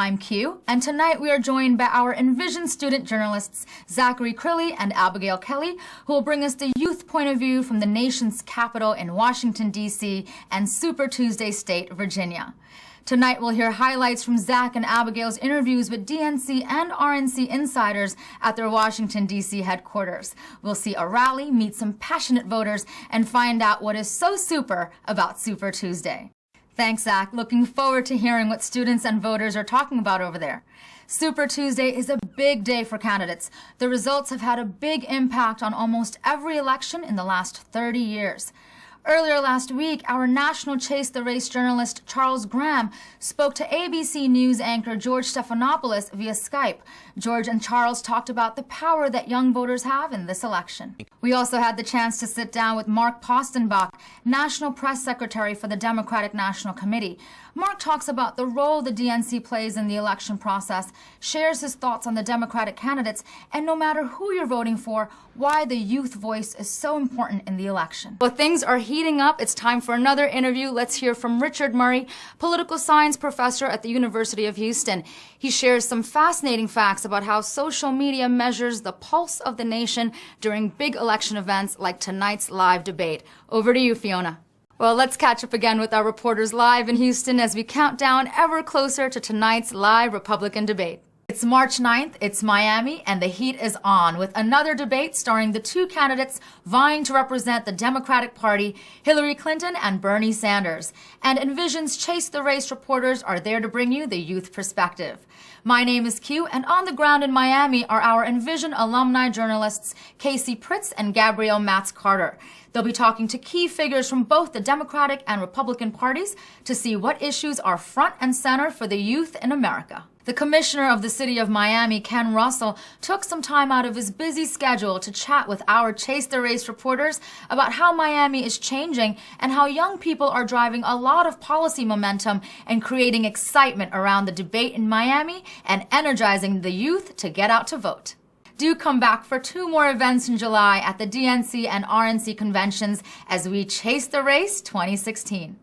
I'm Q, and tonight we are joined by our Envision student journalists Zachary Crilly and Abigail Kelly, who will bring us the youth point of view from the nation's capital in Washington, D.C. and Super Tuesday State, Virginia. Tonight we'll hear highlights from Zach and Abigail's interviews with DNC and RNC insiders at their Washington, D.C. headquarters. We'll see a rally, meet some passionate voters, and find out what is so super about Super Tuesday. Thanks, Zach. Looking forward to hearing what students and voters are talking about over there. Super Tuesday is a big day for candidates. The results have had a big impact on almost every election in the last 30 years. Earlier last week, our national Chase the Race journalist Charles Graham spoke to ABC News anchor George Stephanopoulos via Skype. George and Charles talked about the power that young voters have in this election. We also had the chance to sit down with Mark Postenbach, National Press Secretary for the Democratic National Committee. Mark talks about the role the DNC plays in the election process, shares his thoughts on the Democratic candidates, and no matter who you're voting for, why the youth voice is so important in the election. Well, things are heating up. It's time for another interview. Let's hear from Richard Murray, political science professor at the University of Houston. He shares some fascinating facts about how social media measures the pulse of the nation during big election events like tonight's live debate. Over to you, Fiona. Well, let's catch up again with our reporters live in Houston as we count down ever closer to tonight's live Republican debate. It's March 9th, it's Miami, and the heat is on with another debate starring the two candidates vying to represent the Democratic Party, Hillary Clinton and Bernie Sanders. And Envision's Chase the Race reporters are there to bring you the youth perspective. My name is Q, and on the ground in Miami are our Envision alumni journalists Casey Pritz and Gabrielle Matz-Carter. They'll be talking to key figures from both the Democratic and Republican parties to see what issues are front and center for the youth in America. The commissioner of the city of Miami, Ken Russell, took some time out of his busy schedule to chat with our Chase the Race reporters about how Miami is changing and how young people are driving a lot of policy momentum and creating excitement around the debate in Miami and energizing the youth to get out to vote. Do come back for two more events in July at the DNC and RNC conventions as we Chase the Race 2016.